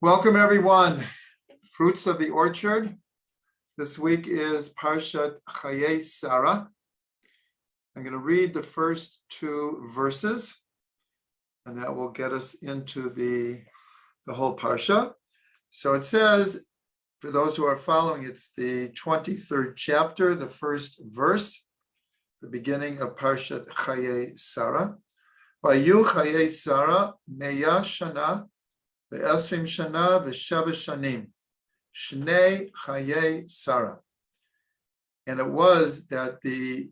Welcome, everyone. Fruits of the Orchard. This week is Parshat Chayei Sarah. I'm going to read the first two verses, and that will get us into the whole Parsha. So it says, for those who are following, it's the 23rd chapter, the first verse, the beginning of Parshat Chayei Sarah. Vayu Chayei Sarah meya shana ve'esrim shana ve'sheva shanim shnei Chayei Sarah. And it was that the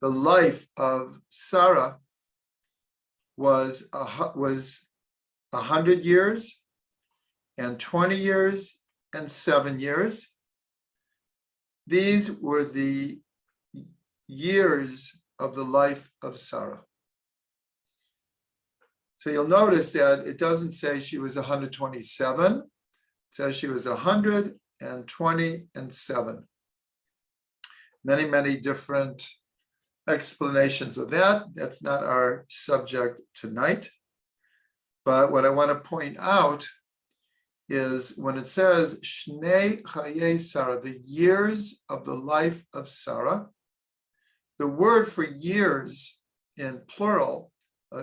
life of Sarah was 100 years and 20 years and 7 years. These were the years of the life of Sarah. So you'll notice that it doesn't say she was 127. It says she was 127. Many different explanations of that. That's not our subject tonight. But what I want to point out is when it says Shnei Chayei Sarah, the years of the life of Sarah, the word for years in plural,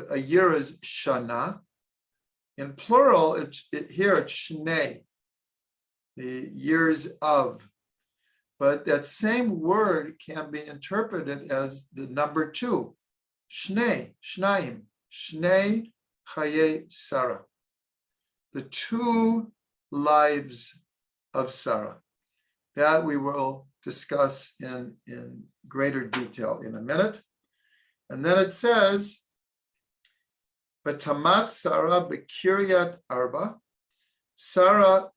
a year is shana. In plural, here it's shnei, the years of. But that same word can be interpreted as the number two, shnei, shnayim, shnei Chayei Sarah, the two lives of Sarah. That we will discuss in greater detail in a minute. And then it says, B'tamat Sarah b'kiryat Arba. Sarah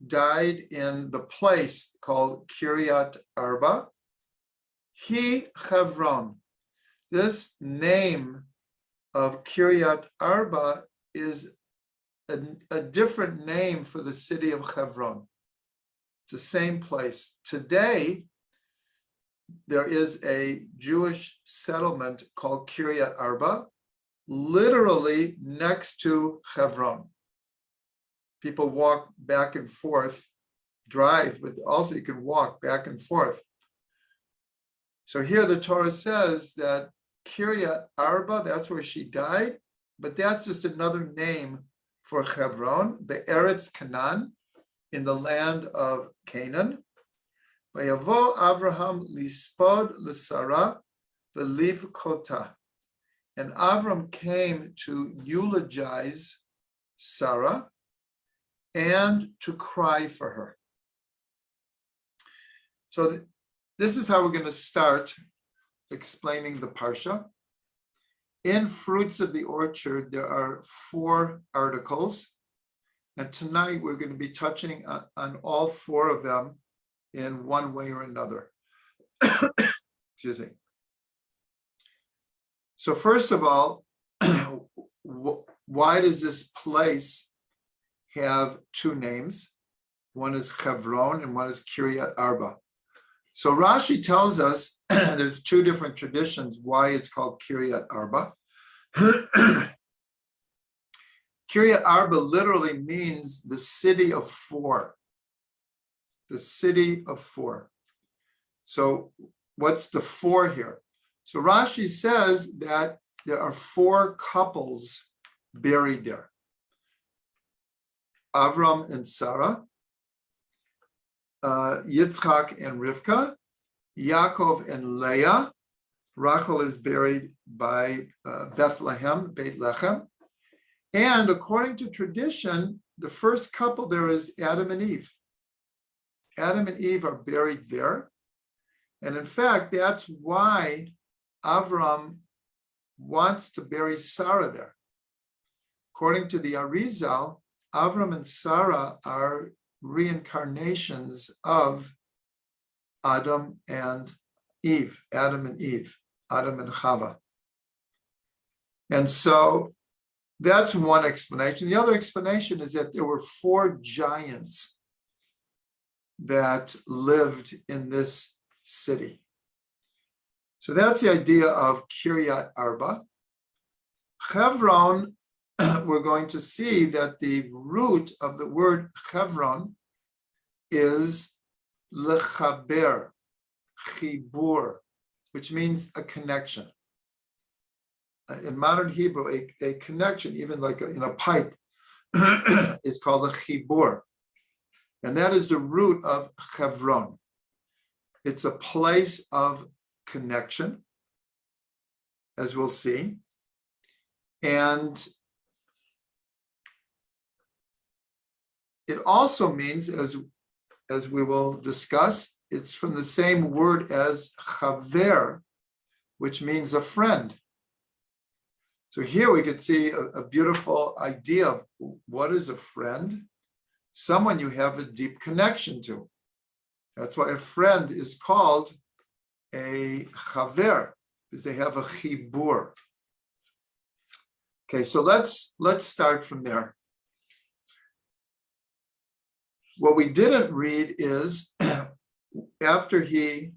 died in the place called Kiryat Arba. He Hebron. This name of Kiryat Arba is a different name for the city of Hebron. It's the same place. Today, there is a Jewish settlement called Kiryat Arba, literally next to Hebron. People walk back and forth, drive, but also you can walk back and forth. So here the Torah says that Kiryat Arba, that's where she died, but that's just another name for Hebron, the Eretz Canaan, in the land of Canaan. Vayavo Avraham lispod l'Sarah v'livkota. And Avraham came to eulogize Sarah and to cry for her. So this is how we're going to start explaining the Parsha. In Fruits of the Orchard, there are 4 articles. And tonight we're going to be touching on all 4 of them in one way or another. Excuse me. So first of all, why does this place have 2 names? One is Hebron and one is Kiryat Arba. So Rashi tells us there's 2 different traditions why it's called Kiryat Arba. Kiryat Arba literally means the city of 4. The city of 4. So what's the 4 here? So Rashi says that there are 4 couples buried there. Avram and Sarah, Yitzchak and Rivka, Yaakov and Leah. Rachel is buried by Bethlehem, Beit Lechem. And according to tradition, the first couple there is Adam and Eve. Adam and Eve are buried there. And in fact, that's why Avram wants to bury Sarah there. According to the Arizal, Avram and Sarah are reincarnations of Adam and Eve, Adam and Chava. And so that's one explanation. The other explanation is that there were 4 giants that lived in this city. So that's the idea of Kiryat Arba. Hebron we're going to see that the root of the word Hebron is lechaber, chibur, which means a connection. In modern Hebrew, a connection, even like in a pipe, is called a chibur. And that is the root of Hebron. It's a place of connection, as we'll see. And it also means, as we will discuss, it's from the same word as chaver, which means a friend. So here we could see a beautiful idea of what is a friend? Someone you have a deep connection to. That's why a friend is called a chaver, because they have a chibur. Okay, so let's start from there. What we didn't read is after he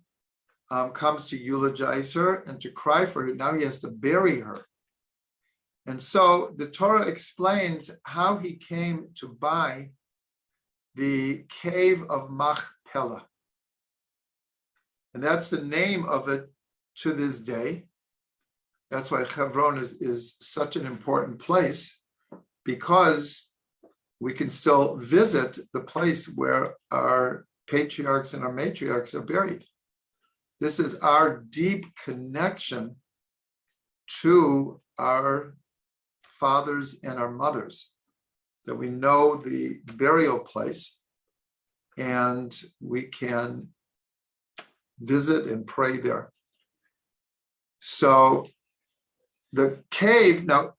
comes to eulogize her and to cry for her, now he has to bury her. And so the Torah explains how he came to buy the cave of Machpelah. And that's the name of it to this day. That's why Hebron is such an important place, because we can still visit the place where our patriarchs and our matriarchs are buried. This is our deep connection to our fathers and our mothers, that we know the burial place and we can visit and pray there. So the cave, now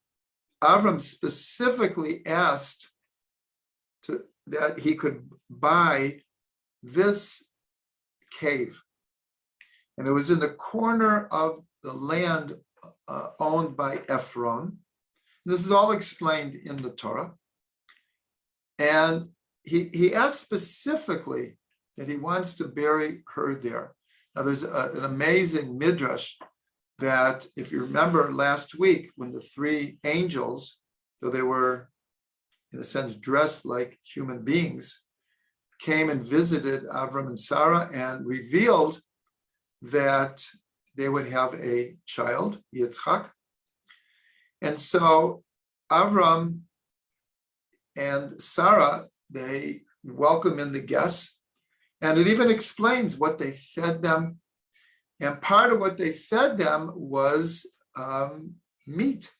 Avraham specifically asked that he could buy this cave. And it was in the corner of the land owned by Ephron. This is all explained in the Torah. And he asked specifically that he wants to bury her there. Now there's an amazing midrash that, if you remember last week, when the three angels, though they were in a sense dressed like human beings, came and visited Avram and Sarah and revealed that they would have a child, Yitzchak. And so Avram and Sarah, they welcome in the guests, and it even explains what they fed them. And part of what they fed them was meat.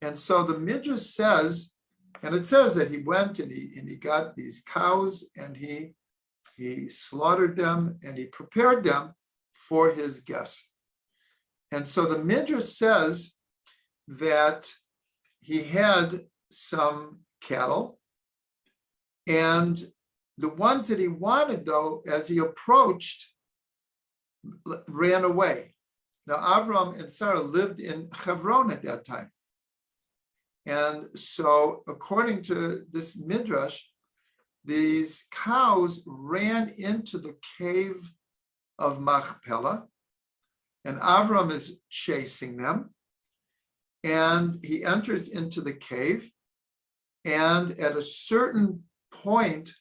And so the Midrash says, and it says that he went and he got these cows and he slaughtered them and he prepared them for his guests. And so the Midrash says that he had some cattle, and the ones that he wanted, though, as he approached, ran away. Now, Avram and Sarah lived in Hebron at that time. And so, according to this midrash, these cows ran into the cave of Machpelah, and Avram is chasing them. And he enters into the cave, and at a certain point,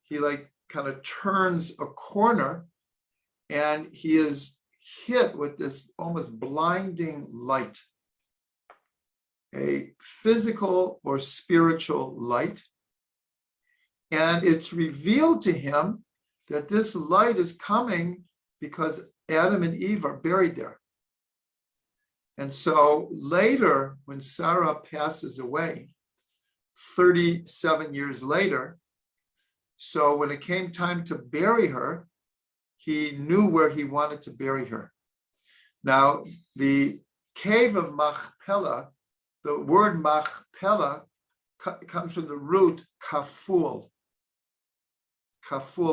he kind of turns a corner, and he is hit with this almost blinding light, a physical or spiritual light. And it's revealed to him that this light is coming because Adam and Eve are buried there. And so later, when Sarah passes away, 37 years later, so when it came time to bury her, he knew where he wanted to bury her. Now, the cave of Machpelah, the word Machpelah comes from the root kaful,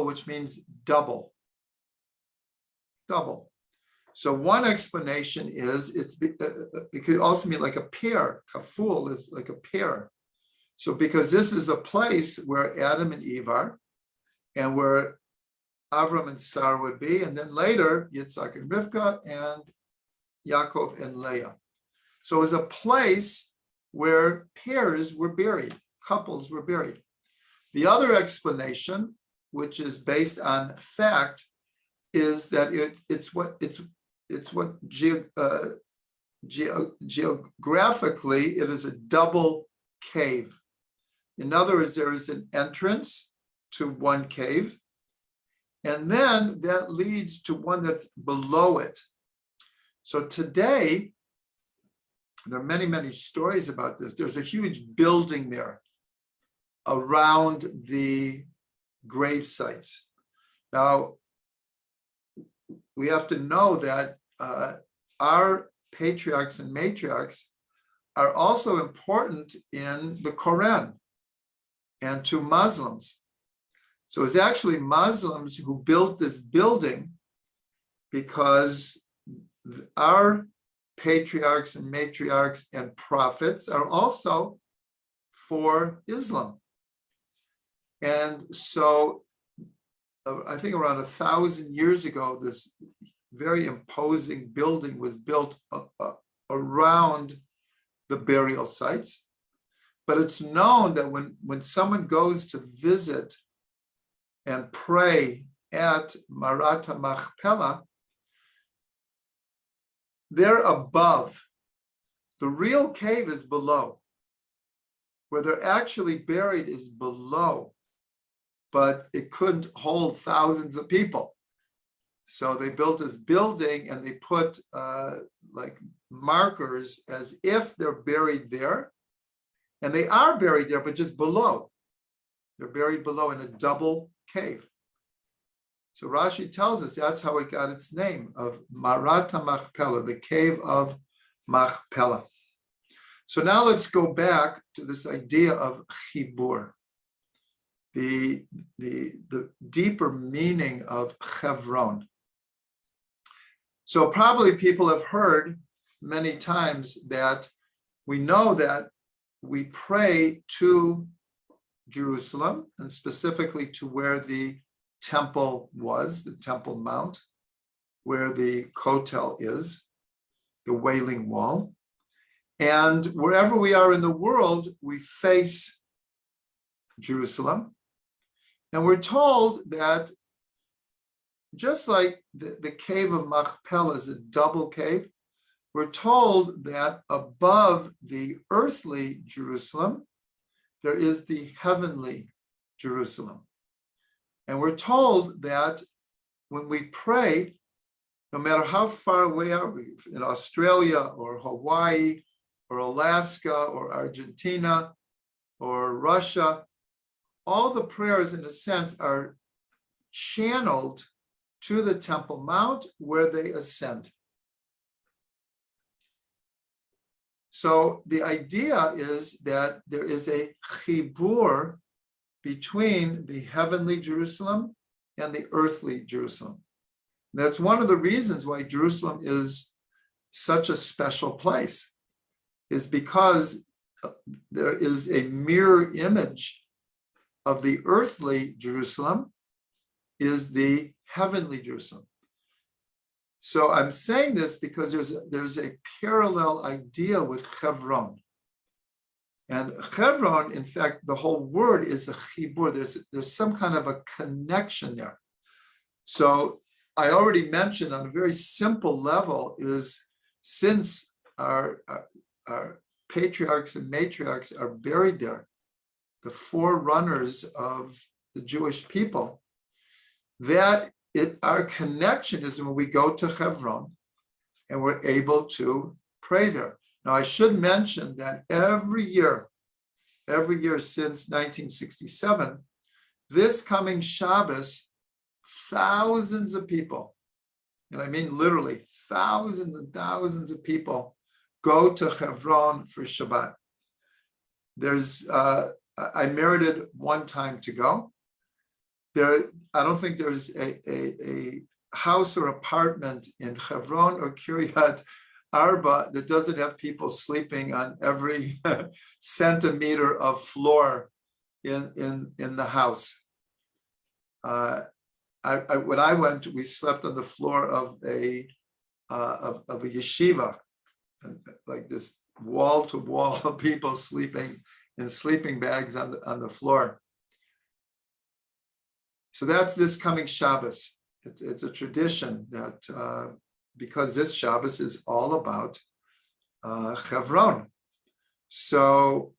which means double. Double. So one explanation is it could also mean like a pair. Kaful is like a pair. So because this is a place where Adam and Eve are, and where Avram and Sarah would be, and then later Yitzhak and Rivka and Yaakov and Leah. So it was a place where pairs were buried, couples were buried. The other explanation, which is based on fact, is that it's what geographically it is a double cave. In other words, there is an entrance to one cave, and then that leads to one that's below it. So today, there are many, many stories about this. There's a huge building there around the grave sites. Now, we have to know that our patriarchs and matriarchs are also important in the Quran and to Muslims. So it's actually Muslims who built this building because our patriarchs and matriarchs and prophets are also for Islam. And so I think around 1,000 years ago, this very imposing building was built around the burial sites. But it's known that when someone goes to visit and pray at Marat Machpelah, they're above. The real cave is below. Where they're actually buried is below, but it couldn't hold thousands of people. So they built this building and they put like markers as if they're buried there. And they are buried there, but just below. They're buried below in a double cave. So Rashi tells us that's how it got its name, of Marat Machpelah, the cave of Machpelah. So now let's go back to this idea of chibur, the deeper meaning of Hebron. So probably people have heard many times that we know that we pray to Jerusalem, and specifically to where the temple was, the Temple Mount, where the Kotel is, the Wailing Wall. And wherever we are in the world, we face Jerusalem. And we're told that just like the cave of Machpelah is a double cave, we're told that above the earthly Jerusalem, there is the heavenly Jerusalem. And we're told that when we pray, no matter how far away are we, in Australia or Hawaii or Alaska or Argentina or Russia, all the prayers in a sense are channeled to the Temple Mount where they ascend. So the idea is that there is a chibur between the heavenly Jerusalem and the earthly Jerusalem. And that's one of the reasons why Jerusalem is such a special place, is because there is a mirror image of the earthly Jerusalem is the heavenly Jerusalem. So I'm saying this because there's a parallel idea with Hebron. And Hebron, in fact, the whole word is a chibur. There's some kind of a connection there. So I already mentioned on a very simple level is, since our patriarchs and matriarchs are buried there, the forerunners of the Jewish people, that our connection is when we go to Hebron and we're able to pray there. Now, I should mention that every year since 1967, this coming Shabbos, thousands of people, and I mean literally thousands and thousands of people, go to Hebron for Shabbat. I merited one time to go. I don't think there's a house or apartment in Hebron or Kiryat Arba that doesn't have people sleeping on every centimeter of floor in the house. When I went, we slept on the floor of a yeshiva, like this wall to wall people sleeping in sleeping bags on the floor. So that's this coming Shabbos. It's a tradition that because this Shabbos is all about Hebron. So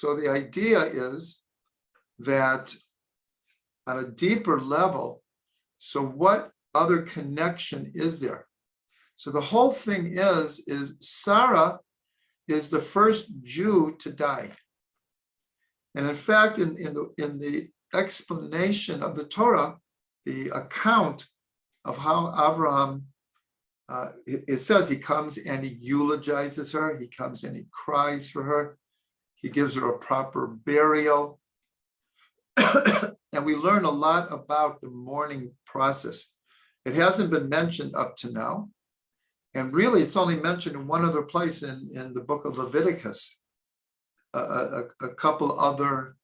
the idea is that on a deeper level, so what other connection is there? So the whole thing is Sarah is the first Jew to die. And in fact, in the explanation of the Torah, the account of how Avraham, it says he comes and he eulogizes her, he comes and he cries for her, he gives her a proper burial. And we learn a lot about the mourning process. It hasn't been mentioned up to now. And really, it's only mentioned in one other place in the book of Leviticus. A couple other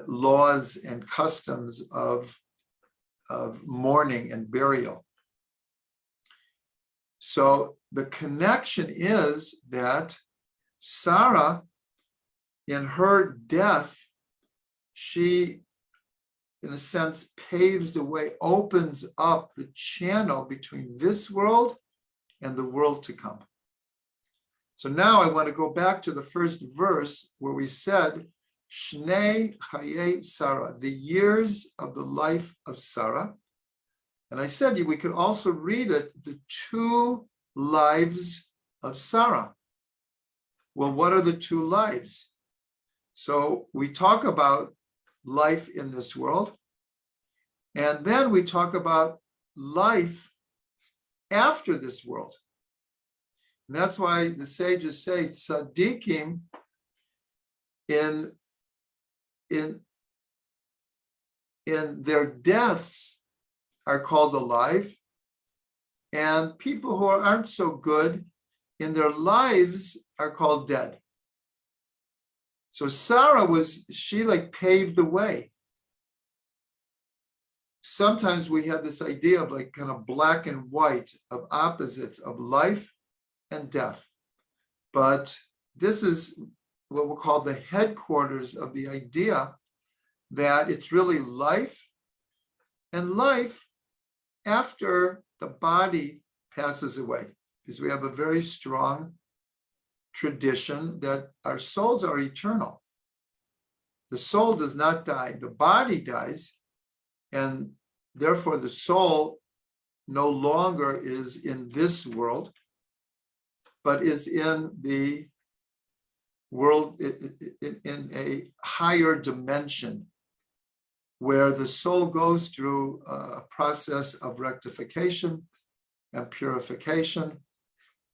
laws and customs of mourning and burial. So the connection is that Sarah, in her death, she, in a sense, paves the way, opens up the channel between this world and the world to come. So now I want to go back to the first verse where we said, Shnei Chayei Sarah, the years of the life of Sarah. And I said we could also read it, the 2 lives of Sarah. Well, what are the 2 lives? So we talk about life in this world, and then we talk about life after this world. And that's why the sages say tzaddikim in their deaths are called alive, and people who aren't so good in their lives are called dead. So Sarah she paved the way. Sometimes we have this idea of kind of black and white, of opposites, of life and death. But this is what we'll call the headquarters of the idea that it's really life, and life after the body passes away. Because we have a very strong tradition that our souls are eternal. The soul does not die. The body dies, and therefore the soul no longer is in this world, but is in the world, in a higher dimension, where the soul goes through a process of rectification and purification,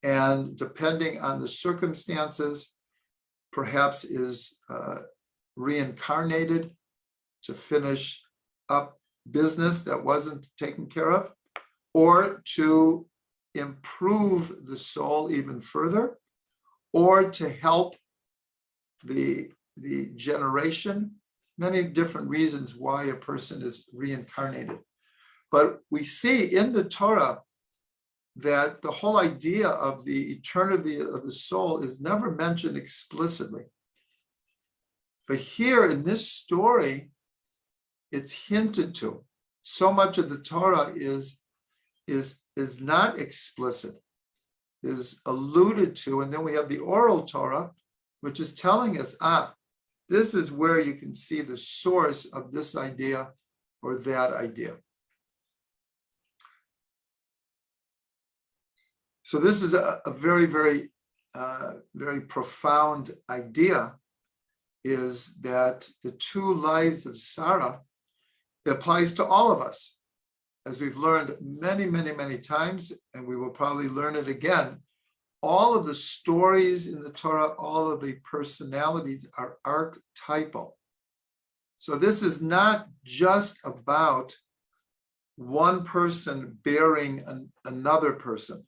and depending on the circumstances, perhaps is reincarnated to finish up business that wasn't taken care of, or to improve the soul even further, or to help the generation. Many different reasons why a person is reincarnated. But we see in the Torah that the whole idea of the eternity of the soul is never mentioned explicitly. But here in this story, it's hinted to. So much of the Torah is not explicit, is alluded to, and then we have the oral Torah, which is telling us, this is where you can see the source of this idea or that idea. So this is a very, very, very profound idea, is that the 2 lives of Sarah, it applies to all of us. As we've learned many, many, many times, and we will probably learn it again, all of the stories in the Torah, all of the personalities are archetypal. So this is not just about one person bearing another person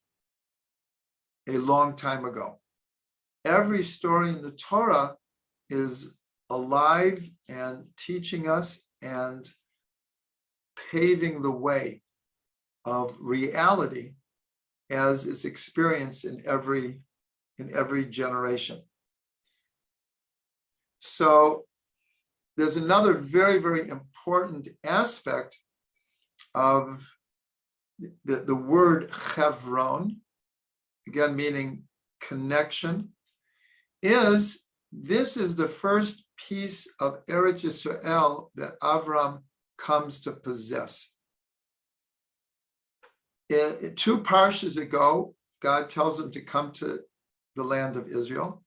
a long time ago. Every story in the Torah is alive and teaching us and paving the way of reality as is experienced in every generation. So there's another very, very important aspect of the word Hebron, again meaning connection, is this is the first piece of Eretz Yisrael that Avraham comes to possess. 2 parshas ago, God tells him to come to the land of Israel.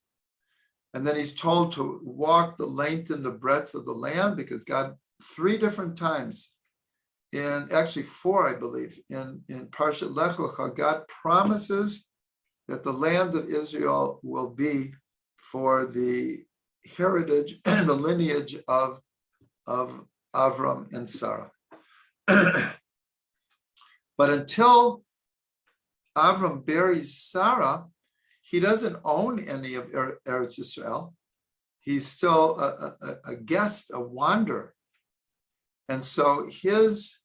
And then he's told to walk the length and the breadth of the land, because God, 3 different times, actually 4, I believe, in Parshat Lech Lecha, God promises that the land of Israel will be for the heritage and the lineage of Avram and Sarah. But until Avram buries Sarah, he doesn't own any of Eretz Yisrael. He's still a guest, a wanderer. And so his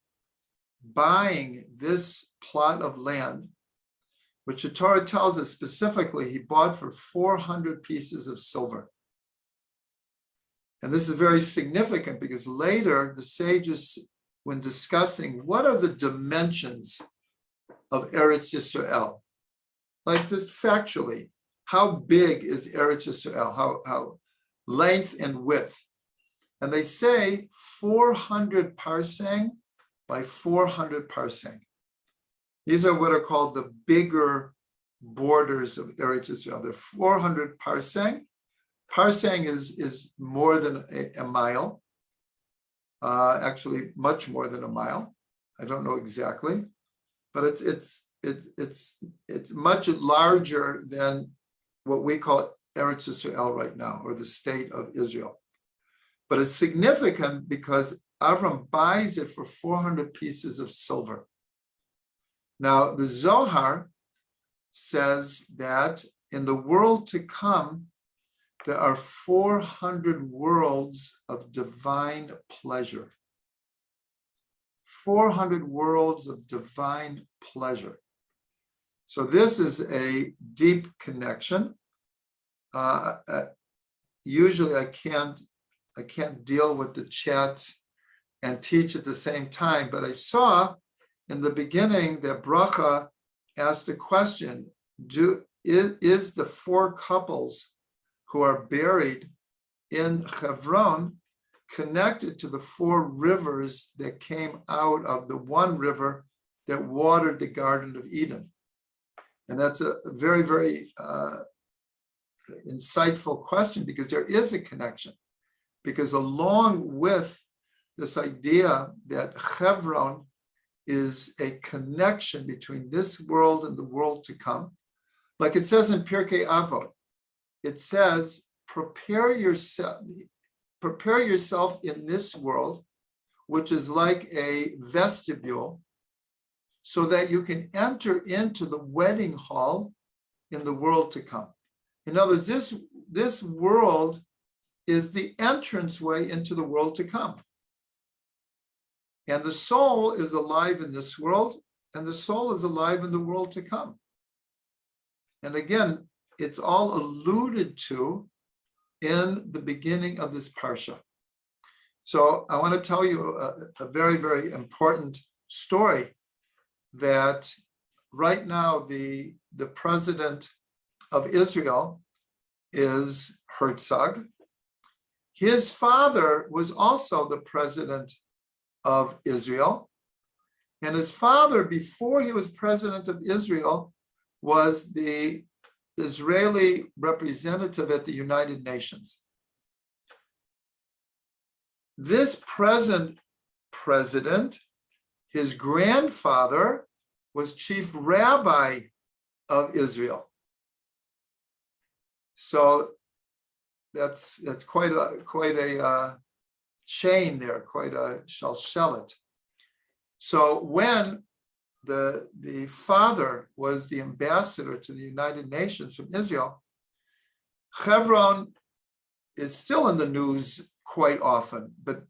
buying this plot of land, which the Torah tells us specifically, he bought for 400 pieces of silver. And this is very significant because later the sages, when discussing what are the dimensions of Eretz Yisrael, like just factually, how big is Eretz Yisrael, how length and width? And they say 400 parsang by 400 parsang. These are what are called the bigger borders of Eretz Yisrael. They're 400 parsang. Parsang is more than a mile, actually much more than a mile. I don't know exactly, but it's much larger than what we call Eretz Yisrael right now, or the state of Israel. But it's significant because Avram buys it for 400 pieces of silver. Now, the Zohar says that in the world to come, there are 400 worlds of divine pleasure. 400 worlds of divine pleasure. So this is a deep connection. Usually I can't deal with the chats and teach at the same time, but I saw in the beginning that Bracha asked a question: is the 4 couples who are buried in Hebron connected to the 4 rivers that came out of the one river that watered the Garden of Eden? And that's a very, very insightful question, because there is a connection. Because along with this idea that Hebron is a connection between this world and the world to come, like it says in Pirkei Avot, it says, prepare yourself in this world, which is like a vestibule, so that you can enter into the wedding hall in the world to come. In other words, this world is the entranceway into the world to come. And the soul is alive in this world, and the soul is alive in the world to come. And again, it's all alluded to in the beginning of this parsha. So I want to tell you a very, very important story, that right now the president of Israel is Herzog. His father was also the president of Israel. And his father, before he was president of Israel, was the Israeli representative at the United Nations. This present president, his grandfather, was chief rabbi of Israel. So that's quite a chain there, quite a shalshelet. So when the father was the ambassador to the United Nations from Israel, Hebron is still in the news quite often, but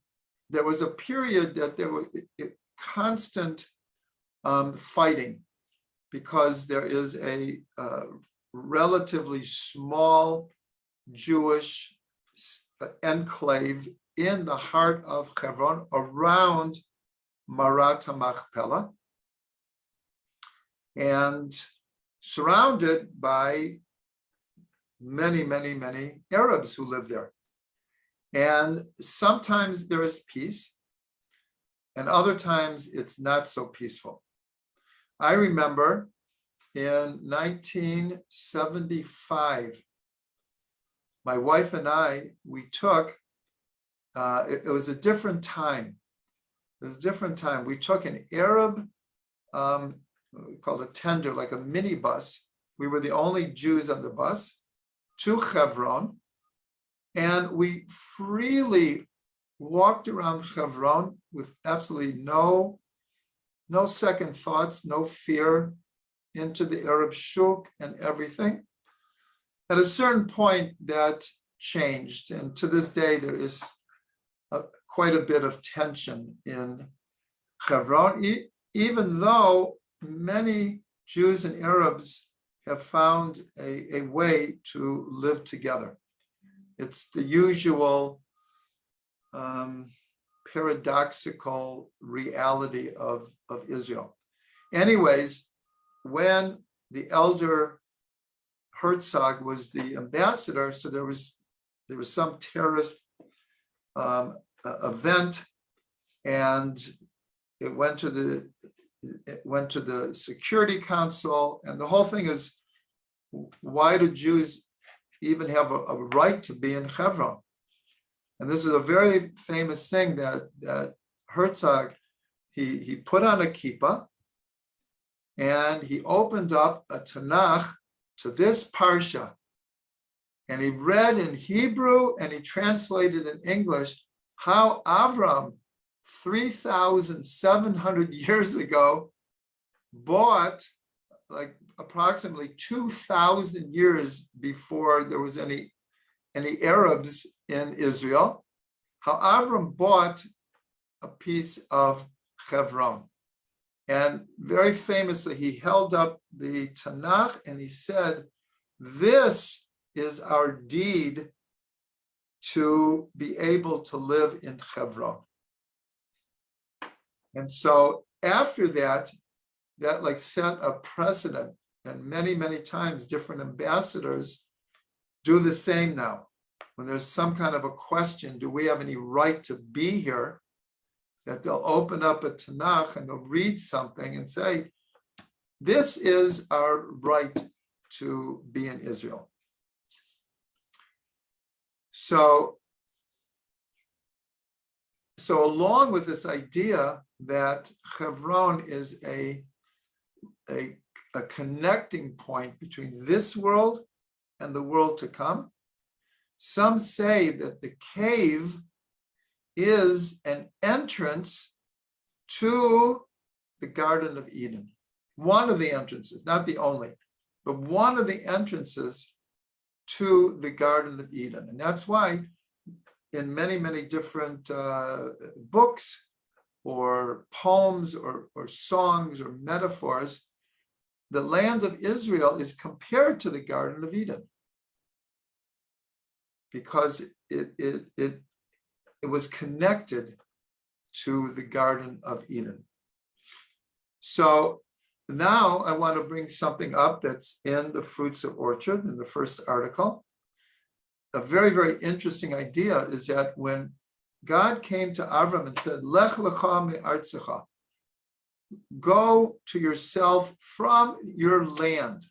there was a period that there was constant fighting because there is a relatively small Jewish enclave in the heart of Hebron around Marat Machpelah and surrounded by many, many, many Arabs who live there. And sometimes there is peace, and other times it's not so peaceful. I remember in 1975, my wife and I, we took, it was a different time. It was a different time. We took an Arab, called a tender, like a minibus. We were the only Jews on the bus to Hebron. And we freely walked around Hebron with absolutely no second thoughts, no fear, into the Arab shuk and everything. At a certain point, that changed. And to this day, there is quite a bit of tension in Hebron, even though many Jews and Arabs have found a way to live together. It's the usual paradoxical reality of Israel. Anyways, when the elder Herzog was the ambassador, so there was some terrorist event, and it went to the Security Council, and the whole thing is, why do Jews even have a right to be in Hebron? And this is a very famous thing that Herzog, he put on a kippah, and he opened up a Tanakh to this parsha, and he read in Hebrew and he translated in English how Avraham 3,700 years ago bought, like approximately 2,000 years before there was any Arabs in Israel, how Avraham bought a piece of Hebron. And very famously, he held up the Tanakh and he said, "This is our deed to be able to live in Hebron." And so after that like set a precedent, and many, many times different ambassadors do the same now. When there's some kind of a question, do we have any right to be here? That they'll open up a Tanakh and they'll read something and say, this is our right to be in Israel. So along with this idea that Hebron is a connecting point between this world and the world to come, some say that the cave is an entrance to the Garden of Eden. One of the entrances, not the only, but one of the entrances to the Garden of Eden. And that's why in many, many different books or poems or songs or metaphors, the land of Israel is compared to the Garden of Eden, because it was connected to the Garden of Eden. So now I want to bring something up that's in the Fruits of Orchard in the first article. A very, very interesting idea is that when God came to Avraham and said, Lech lecha me'artzecha, go to yourself from your land.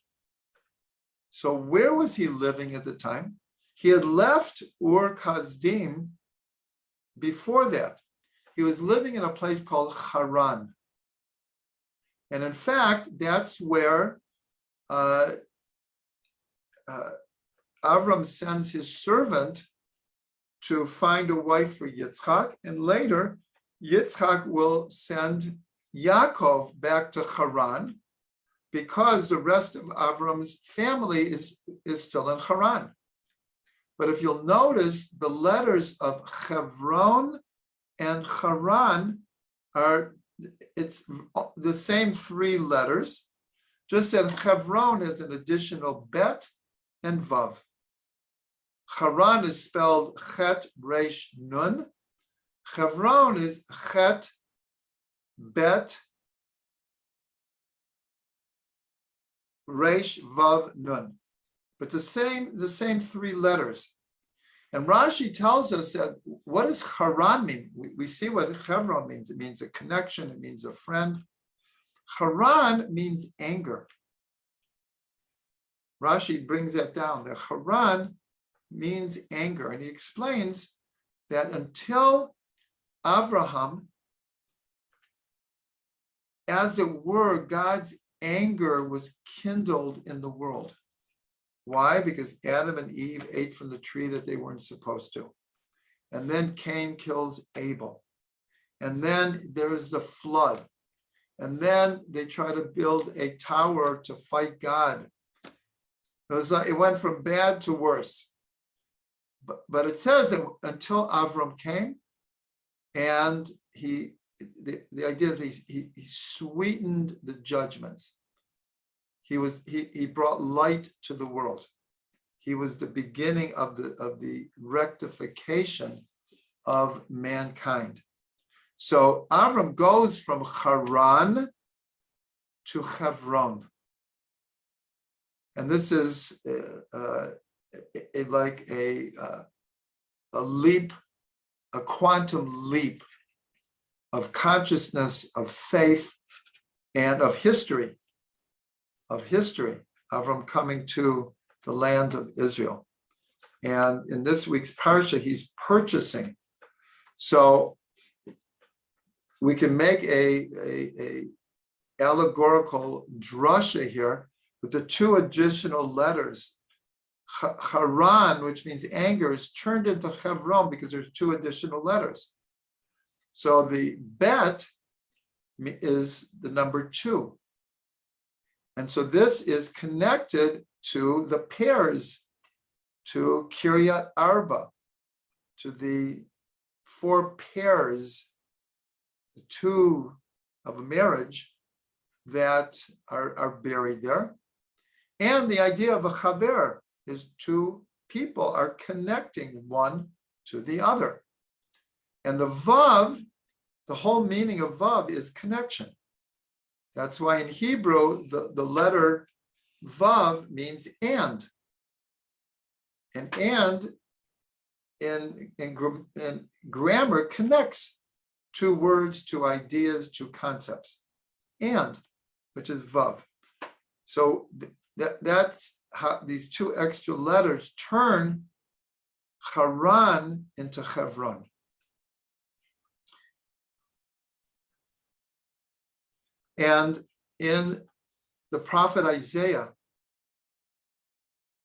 So where was he living at the time? He had left Ur Kasdim before that. He was living in a place called Haran. And in fact, that's where Avram sends his servant to find a wife for Yitzchak, and later Yitzchak will send Yaakov back to Haran, because the rest of Avram's family is still in Haran. But if you'll notice, the letters of Hebron and Haran it's the same three letters, Just that Hebron is an additional bet and vav. Haran is spelled chet resh nun. Hebron is chet bet resh vav nun. But the same three letters. And Rashi tells us that what does Haran mean? We see what Hebron means. It means a connection. It means a friend. Haran means anger. Rashi brings that down. The Haran means anger. And he explains that until Avraham, as it were, God's anger was kindled in the world. Why? Because Adam and Eve ate from the tree that they weren't supposed to. And then Cain kills Abel. And then there is the flood. And then they try to build a tower to fight God. It went from bad to worse. But it says that until Avram came, and the idea is he sweetened the judgments. He brought light to the world. He was the beginning of the rectification of mankind. So Avram goes from Haran to Hebron. And this is like a leap, a quantum leap of consciousness, of faith, and of history. Avram coming to the land of Israel. And in this week's parsha, he's purchasing. So we can make a allegorical drasha here with the two additional letters. Haran, which means anger, is turned into Hebron because there's two additional letters. So the bet is the number 2. And so this is connected to the pairs, to Kiryat Arba, to the 4 pairs, the 2 of a marriage that are buried there. And the idea of a chaver is 2 people are connecting one to the other. And the vav, the whole meaning of vav is connection. That's why in Hebrew, the letter vav means and. And in grammar connects 2 words, 2 ideas, 2 concepts. And, which is vav. So that's how these 2 extra letters turn Haran into Hebron. And in the prophet Isaiah,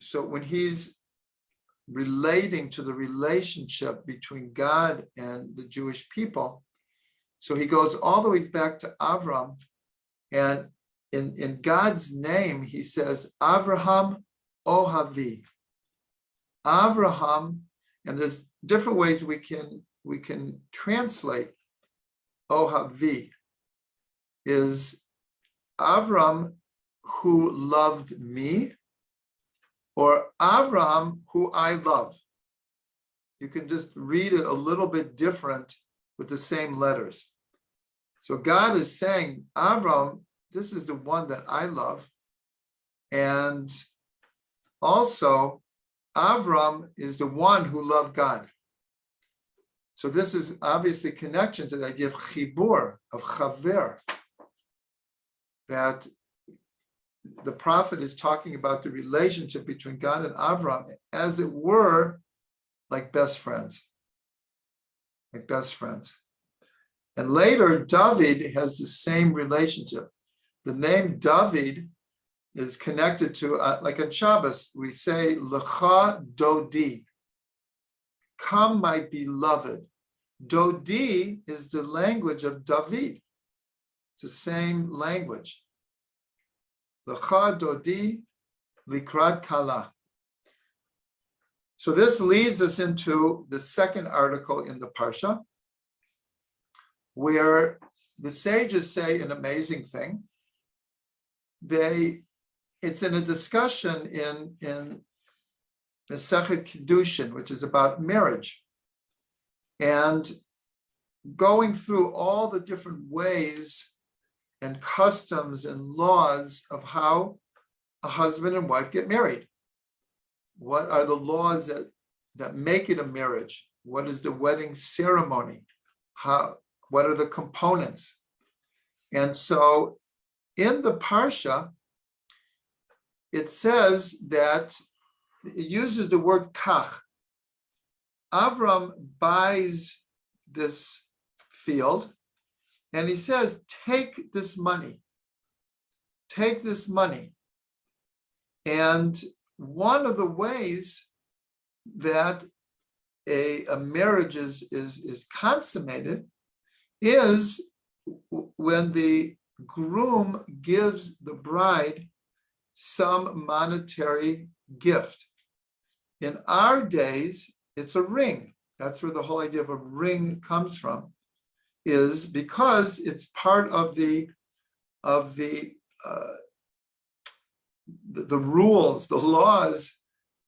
so when he's relating to the relationship between God and the Jewish people, so he goes all the way back to Avraham, and in God's name, he says, Avraham Ohavi. Avraham, and there's different ways we can translate Ohavi, is Avram who loved me, or Avraham who I love. You can just read it a little bit different with the same letters. So God is saying, Avram, this is the one that I love. And also, Avram is the one who loved God. So this is obviously connection to the idea of chibur, of chaver, that the prophet is talking about the relationship between God and Avram, as it were, like best friends. Like best friends. And later, David has the same relationship. The name David is connected to, like on Shabbos, we say, Lecha Dodi, come my beloved. Dodi is the language of David. It's the same language. Lecha Dodi Likrat Kala. So this leads us into the second article in the Parsha, where the sages say an amazing thing. it's in a discussion in Masechet Kiddushin, which is about marriage, and going through all the different ways and customs and laws of how a husband and wife get married. What are the laws that make it a marriage? What is the wedding ceremony? What are the components? And so in the Parsha, it says that it uses the word kach. Avraham buys this field and he says, take this money. Take this money. And one of the ways that a marriage is consummated is when the groom gives the bride some monetary gift. In our days, it's a ring. That's where the whole idea of a ring comes from, is because it's part of the rules, the laws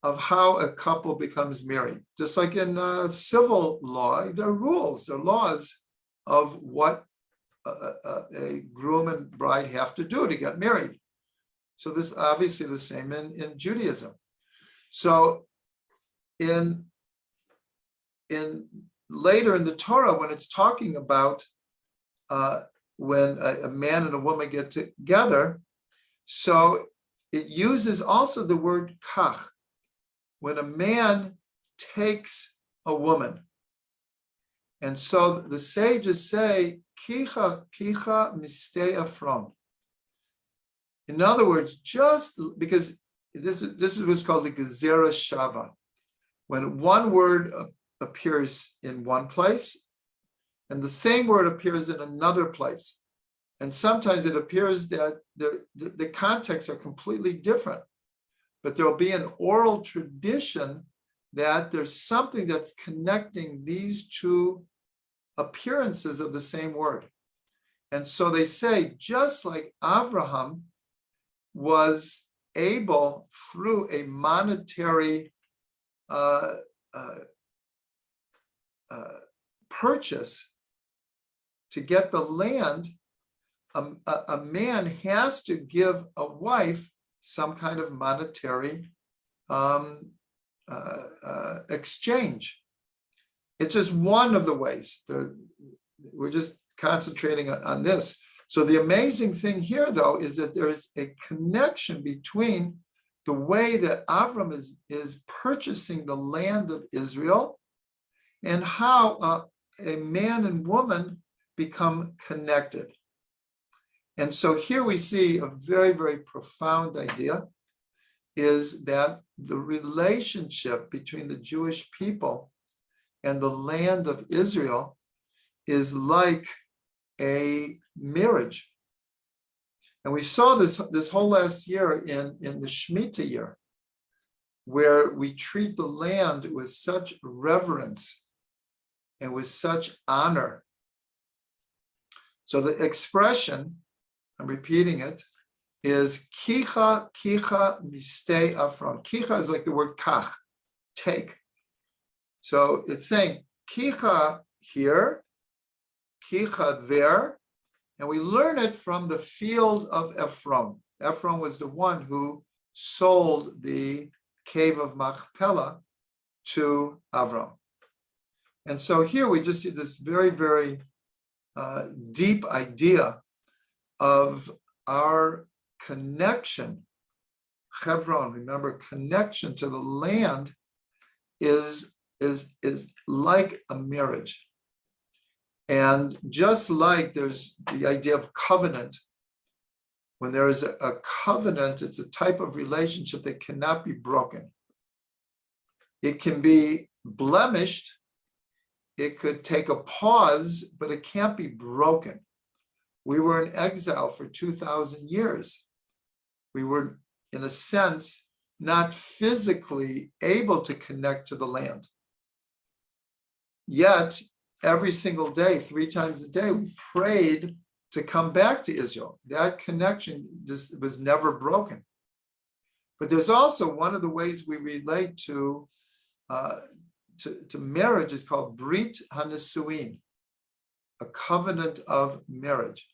of how a couple becomes married. Just like in civil law, there are rules, there are laws of what a groom and bride have to do to get married. So this obviously the same in Judaism. So in later in the Torah, when it's talking about when a man and a woman get together, so it uses also the word kach. When a man takes a woman. And so the sages say, kicha mistei Ephron. In other words, just because this is what's called the gezerah shava. When one word appears in one place, and the same word appears in another place. And sometimes it appears that the contexts are completely different. But there'll be an oral tradition that there's something that's connecting these two appearances of the same word. And so they say, just like Avraham was able through a monetary purchase to get the land, a man has to give a wife some kind of monetary exchange. It's just one of the ways. We're just concentrating on this. So the amazing thing here, though, is that there is a connection between the way that Avram is purchasing the land of Israel and how a man and woman become connected. And so here we see a very, very profound idea, is that the relationship between the Jewish people and the land of Israel is like a marriage. And we saw this whole last year in the Shemitah year, where we treat the land with such reverence and with such honor. So the expression, I'm repeating it, is kicha mistei Ephron. Kicha is like the word kach, take. So it's saying kicha here, kicha there, and we learn it from the field of Ephron. Ephron was the one who sold the cave of Machpelah to Avram. And so here we just see this very, very deep idea of our connection. Hebron, remember, connection to the land is like a marriage. And just like there's the idea of covenant, when there is a covenant, it's a type of relationship that cannot be broken. It can be blemished, it could take a pause, but it can't be broken. We were in exile for 2,000 years. We were, in a sense, not physically able to connect to the land. Yet, every single day, 3 times a day, we prayed to come back to Israel. That connection just was never broken. But there's also one of the ways we relate to marriage is called Brit HaNisuin, a covenant of marriage.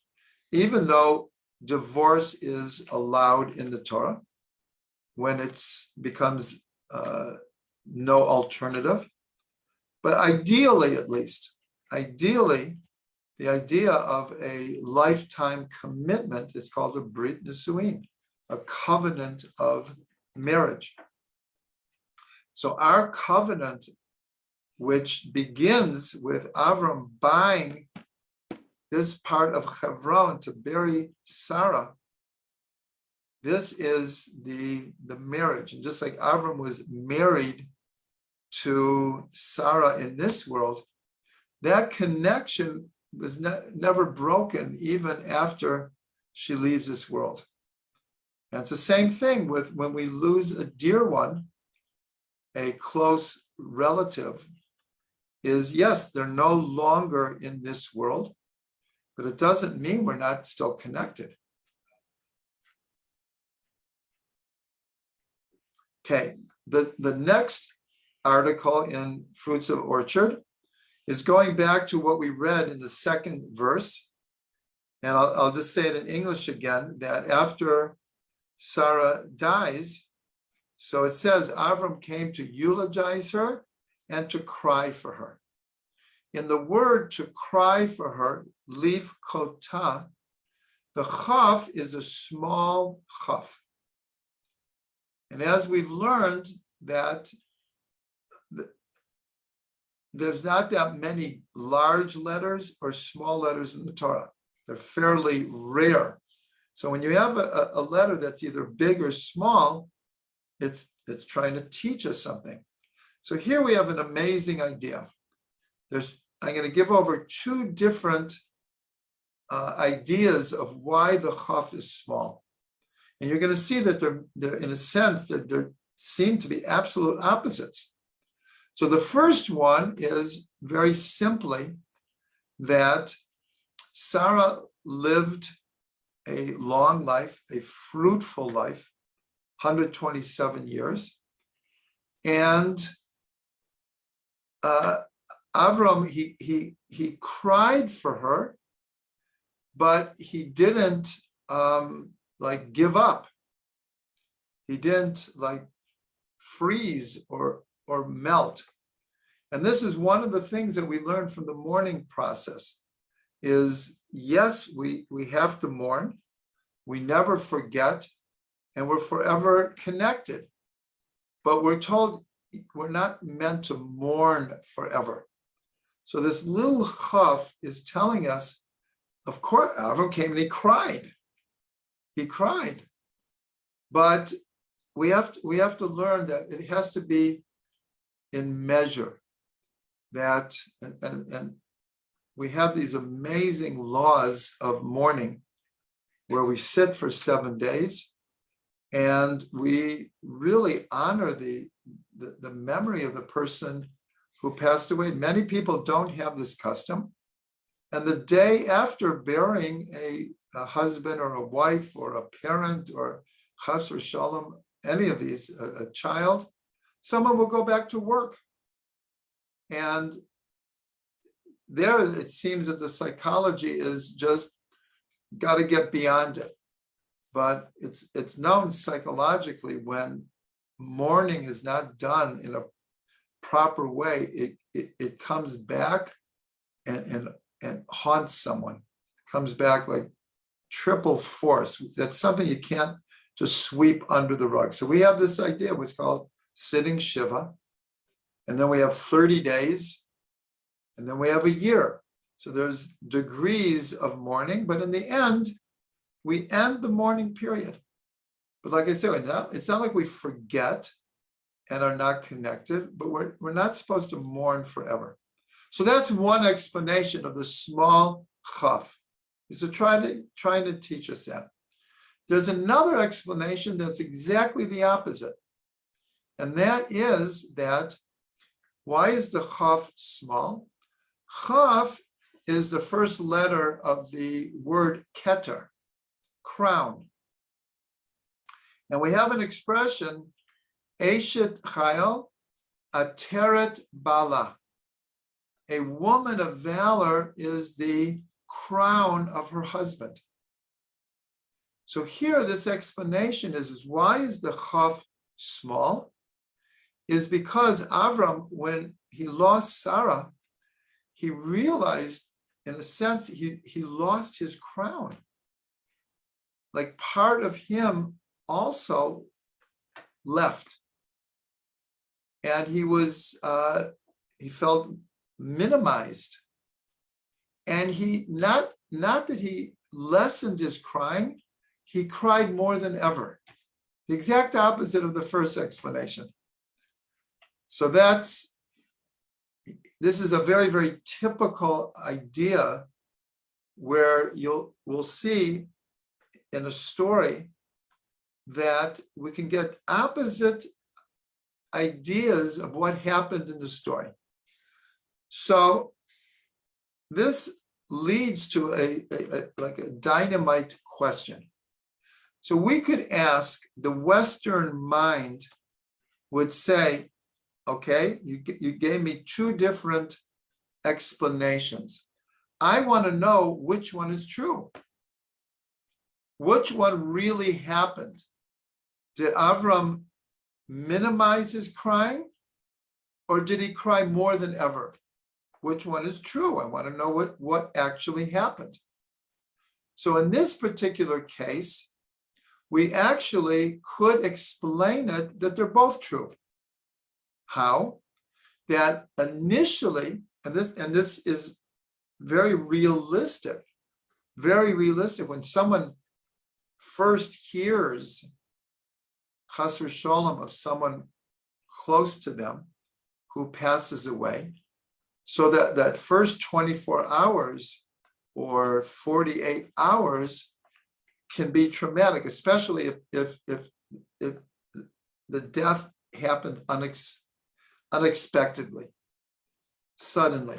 Even though divorce is allowed in the Torah, when it becomes no alternative, but ideally, at least, the idea of a lifetime commitment is called a Brit Nisuin, a covenant of marriage. So our covenant, which begins with Avraham buying this part of Hebron to bury Sarah, this is the marriage. And just like Avraham was married to Sarah in this world, that connection was never broken even after she leaves this world. And it's the same thing with when we lose a dear one, a close relative, is yes, they're no longer in this world, but it doesn't mean we're not still connected. Okay, the next article in Fruits of Orchard is going back to what we read in the second verse. And I'll just say it in English again, that after Sarah dies, so it says, Avram came to eulogize her and to cry for her. In the word to cry for her, leaf kota, the chaf is a small chaf. And as we've learned that there's not that many large letters or small letters in the Torah. They're fairly rare. So when you have a letter that's either big or small, it's trying to teach us something. So here we have an amazing idea. I'm going to give over two different ideas of why the chaf is small. And you're going to see that they're in a sense, there seem to be absolute opposites. So the first one is very simply that Sarah lived a long life, a fruitful life, 127 years. And Avram, he cried for her, but he didn't give up. He didn't freeze or melt. And this is one of the things that we learn from the mourning process is, yes, we have to mourn. We never forget, and we're forever connected. But we're told we're not meant to mourn forever. So this little chaf is telling us, of course, Avram came and he cried. He cried. But we have to learn that it has to be in measure. That and we have these amazing laws of mourning where we sit for 7 days and we really honor the memory of the person who passed away. Many people don't have this custom. And the day after burying a husband or a wife or a parent or chas or shalom, any of these, a child, someone will go back to work. And there it seems that the psychology is just got to get beyond it. But it's known psychologically when mourning is not done in a proper way, it comes back and haunts someone. It comes back like triple force. That's something you can't just sweep under the rug. So we have this idea, what's called sitting Shiva. And then we have 30 days, and then we have a year. So there's degrees of mourning, but in the end, we end the mourning period. But like I said, it's not like we forget and are not connected, but we're not supposed to mourn forever. So that's one explanation of the small chaf, is to trying to teach us that. There's another explanation that's exactly the opposite. And that is that, why is the chaf small? Chaf is the first letter of the word keter, crown. And we have an expression, Eshet Chayil Ateret Bala. A woman of valor is the crown of her husband. So here, this explanation is why is the chaf small? Is because Avraham, when he lost Sarah, he realized, in a sense, he lost his crown. Like part of him also left. And he felt minimized. And he, not that he lessened his crying, he cried more than ever. The exact opposite of the first explanation. So this is a very, very typical idea where we'll see in a story that we can get opposite ideas of what happened in the story. So this leads to a dynamite question. So we could ask, the Western mind would say, okay, you gave me two different explanations. I want to know which one is true. Which one really happened? Did Avram minimize his crying, or did he cry more than ever? Which one is true? I want to know what actually happened. So in this particular case, we actually could explain it that they're both true. How? That initially, and this is very realistic, when someone first hears chas v'sholom of someone close to them who passes away, so that first 24 hours or 48 hours can be traumatic, especially if the death happened unexpectedly, suddenly.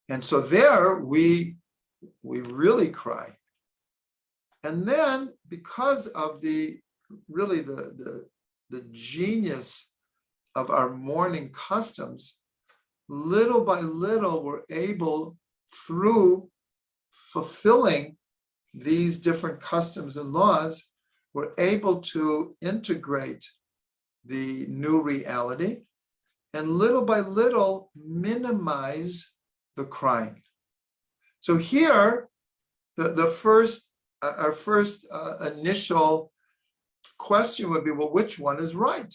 And so there we really cry. And then, because of the genius of our mourning customs, little by little we're able, through fulfilling these different customs and laws, we're able to integrate the new reality and little by little minimize the crying. So here, our first initial question would be, well, which one is right?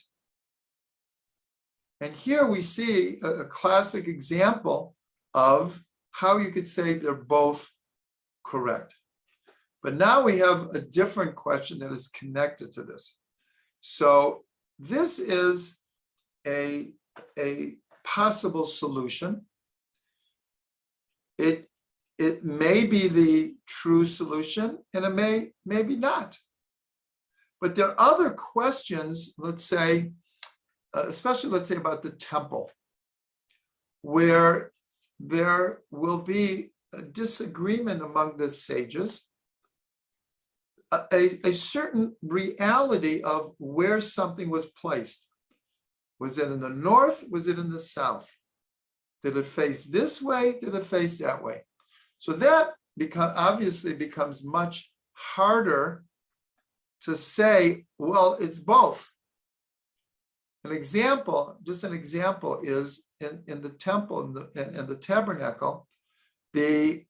And here we see a classic example of how you could say they're both correct. But now we have a different question that is connected to this. So this is a possible solution. It may be the true solution, and it maybe not. But there are other questions, let's say, especially let's say about the temple, where there will be a disagreement among the sages, a certain reality of where something was placed. Was it in the north? Was it in the south? Did it face this way? Did it face that way? So that obviously becomes much harder to say, well, it's both. An example is in the temple, in the tabernacle, the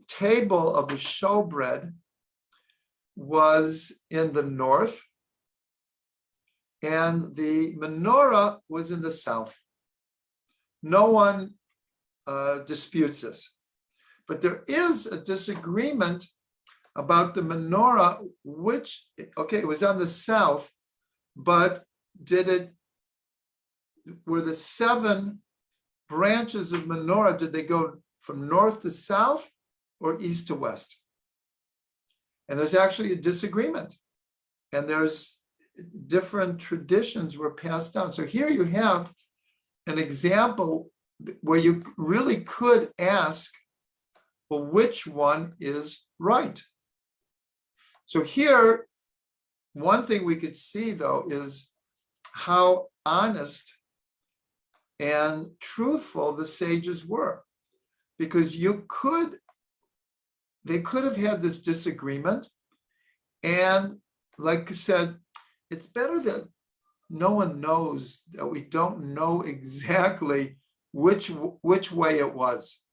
table of the showbread was in the north, and the menorah was in the south. No one disputes this. But there is a disagreement about the menorah, which, okay, it was on the south, but were the 7 branches of menorah, did they go from north to south or east to west? And there's actually a disagreement. And there's different traditions were passed down. So here you have an example where you really could ask, well, which one is right? So here, one thing we could see, though, is how honest and truthful the sages were, because they could have had this disagreement, and like I said, it's better that no one knows, that we don't know exactly which way it was.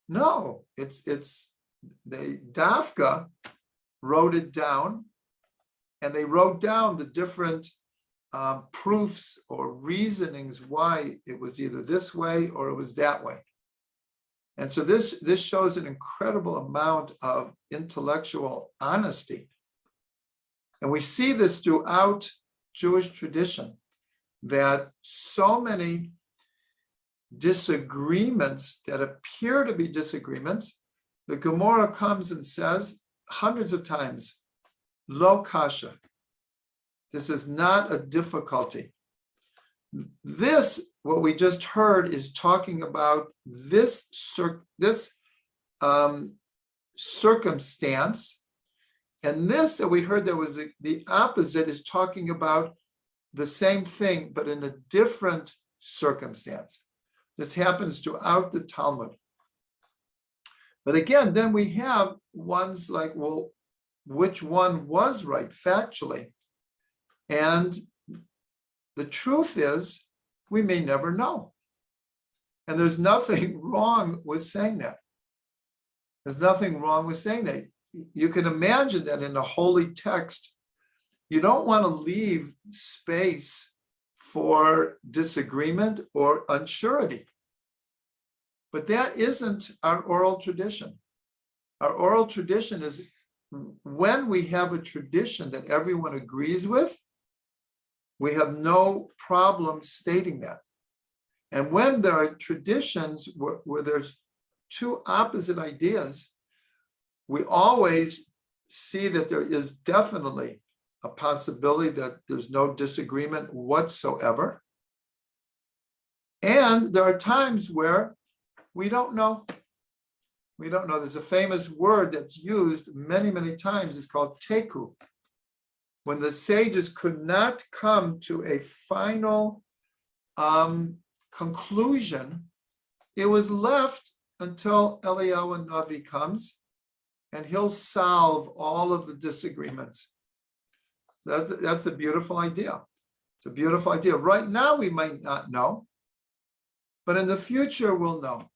No, they Dafka wrote it down, and they wrote down the different proofs or reasonings why it was either this way or it was that way. And so this shows an incredible amount of intellectual honesty. And we see this throughout Jewish tradition, that so many disagreements that appear to be disagreements, the Gemara comes and says hundreds of times, lo kasha. This is not a difficulty. This, what we just heard, is talking about this circumstance, and this that we heard that was the opposite is talking about the same thing, but in a different circumstance. This happens throughout the Talmud. But again, then we have ones like, well, which one was right factually? And the truth is, we may never know. And there's nothing wrong with saying that. There's nothing wrong with saying that. You can imagine that in a holy text, you don't want to leave space for disagreement or unsurety. But that isn't our oral tradition. Our oral tradition is when we have a tradition that everyone agrees with, we have no problem stating that. And when there are traditions where there's two opposite ideas, we always see that there is definitely a possibility that there's no disagreement whatsoever. And there are times where we don't know. We don't know. There's a famous word that's used many, many times. It's called teku. When the sages could not come to a final conclusion, it was left until Eliyahu Navi comes, and he'll solve all of the disagreements. So that's a beautiful idea. It's a beautiful idea. Right now, we might not know, but in the future, we'll know.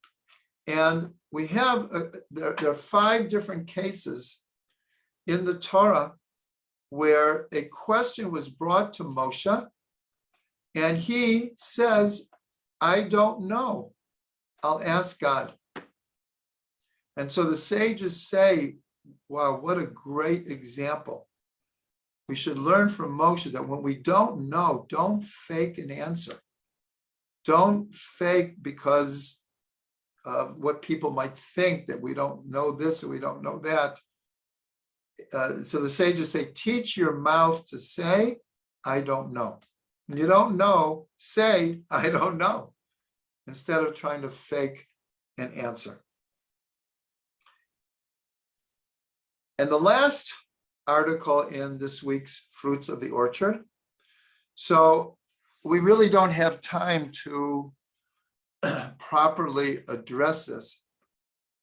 And we have, there are 5 different cases in the Torah where a question was brought to Moshe, and he says, I don't know. I'll ask God. And so the sages say, wow, what a great example. We should learn from Moshe that when we don't know, don't fake an answer. Don't fake because of what people might think, that we don't know this or we don't know that. So the sages say, teach your mouth to say, I don't know. When you don't know, say, I don't know, instead of trying to fake an answer. And the last article in this week's Fruits of the Orchard. So we really don't have time to properly address this,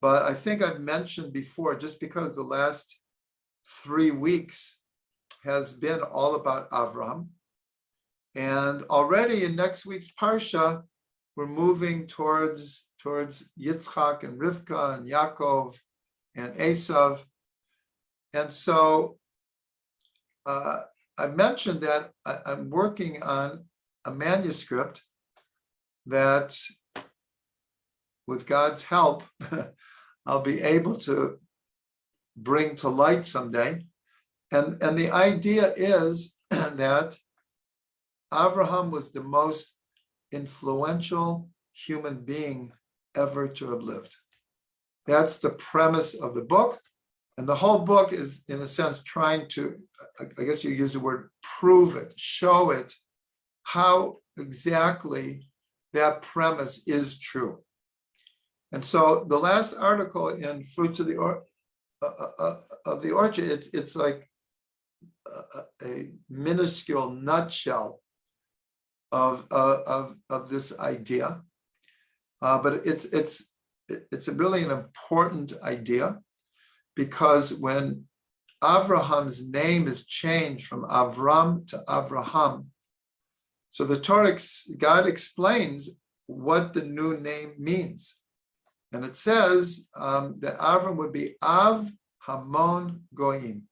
but I think I've mentioned before, just because the last 3 weeks has been all about Avraham, and already in next week's Parsha, we're moving towards Yitzchak and Rivka and Yaakov and Esav. And so I mentioned that I'm working on a manuscript that, with God's help, I'll be able to bring to light someday. And the idea is that Avraham was the most influential human being ever to have lived. That's the premise of the book. And the whole book is, in a sense, trying to, I guess you use the word, prove it, show it, how exactly that premise is true. And so the last article in Fruits of the Orchard, it's like a minuscule nutshell of this idea, but it's really an important idea, because when Avraham's name is changed from Avram to Avraham, so the Torah, God explains what the new name means. And it says that Avram would be Av Hamon Goyim,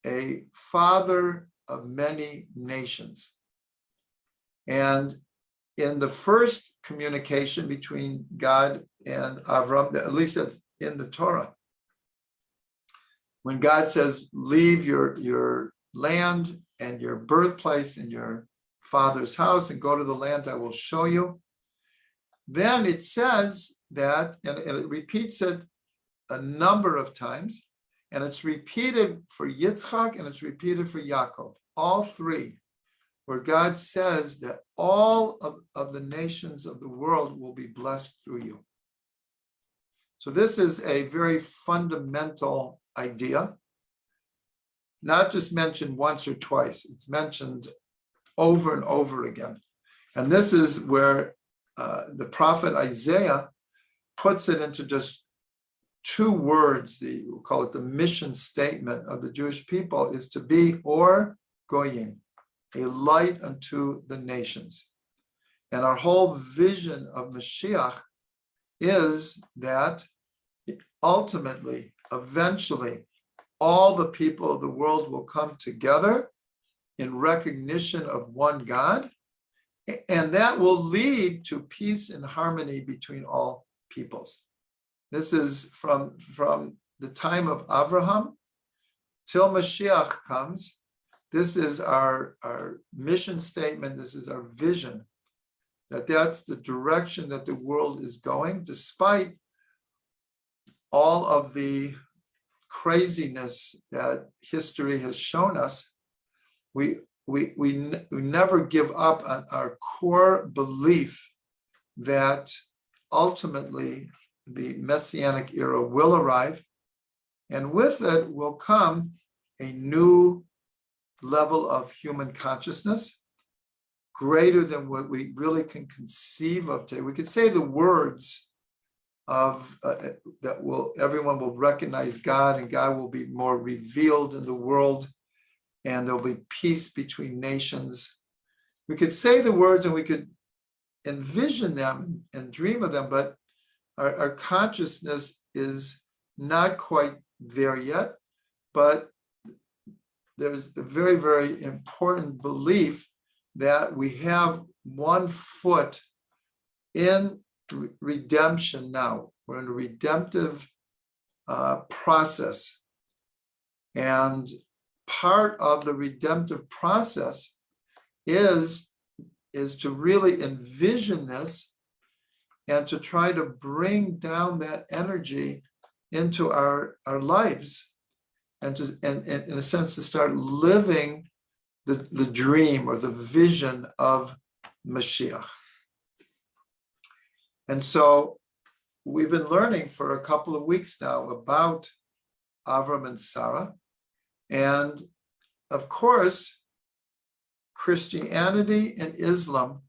a father of many nations. And in the first communication between God and Avram, at least that's in the Torah, when God says, leave your land and your birthplace and your father's house and go to the land I will show you, then it says that, and it repeats it a number of times, and it's repeated for Yitzchak and it's repeated for Yaakov, all three, where God says that all of the nations of the world will be blessed through you. So this is a very fundamental idea, not just mentioned once or twice, it's mentioned over and over again. And this is where the prophet Isaiah puts it into just two words. We'll call it the mission statement of the Jewish people, is to be Or Goyim, a light unto the nations. And our whole vision of Mashiach is that ultimately, eventually, all the people of the world will come together in recognition of one God, and that will lead to peace and harmony between all peoples. This is from the time of Avraham till Mashiach comes. This is our mission statement. This is our vision, that's the direction that the world is going, despite all of the craziness that history has shown us. We never give up on our core belief that ultimately the Messianic era will arrive, and with it will come a new level of human consciousness, greater than what we really can conceive of today. We could say the words of that everyone will recognize God, and God will be more revealed in the world, and there'll be peace between nations. We could say the words and we could envision them and dream of them, but our consciousness is not quite there yet. But there's a very, very important belief that we have one foot in redemption now. We're in a redemptive process. And part of the redemptive process is to really envision this and to try to bring down that energy into our lives, and in a sense to start living the dream or the vision of Mashiach. And so we've been learning for a couple of weeks now about Avram and Sarah. And of course, Christianity and Islam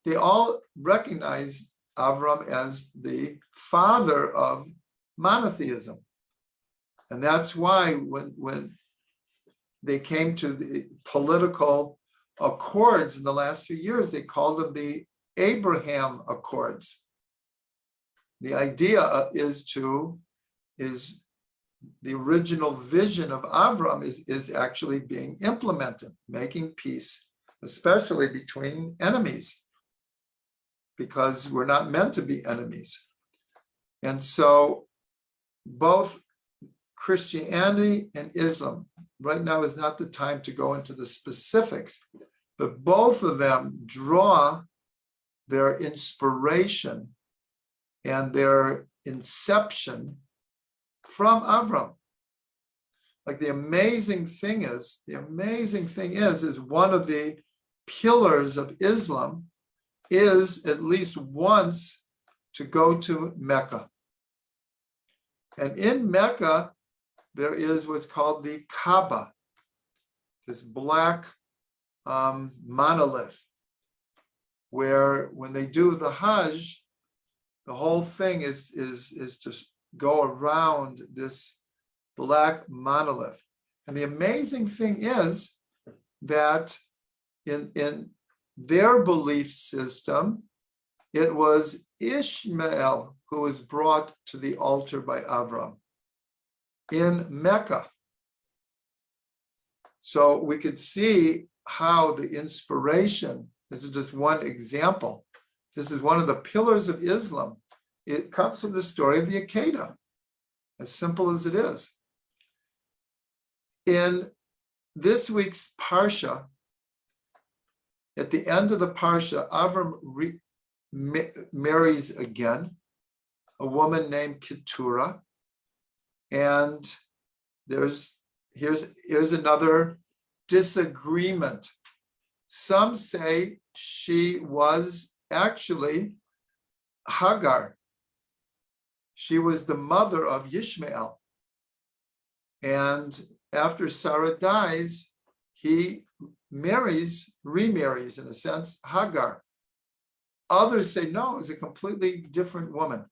they all recognize Avram as the father of monotheism. And that's why when they came to the political accords in the last few years, they called them the Abraham Accords. The idea is the original vision of Avram is actually being implemented, making peace, especially between enemies, because we're not meant to be enemies. And so both Christianity and Islam, right now is not the time to go into the specifics, but both of them draw their inspiration and their inception from Avram. Like the amazing thing is one of the pillars of Islam is at least once to go to Mecca. And in Mecca, there is what's called the Kaaba, this black monolith, where when they do the Hajj, the whole thing is to go around this black monolith. And the amazing thing is that in their belief system, it was Ishmael who was brought to the altar by Avraham in Mecca. So we could see how the inspiration, this is just one example, this is one of the pillars of Islam. It comes from the story of the Akedah, as simple as it is. In this week's Parsha, at the end of the Parsha, Avram marries again a woman named Keturah, and here's another disagreement. Some say she was actually Hagar. She was the mother of Ishmael. And after Sarah dies, he remarries in a sense, Hagar. Others say, no, it was a completely different woman.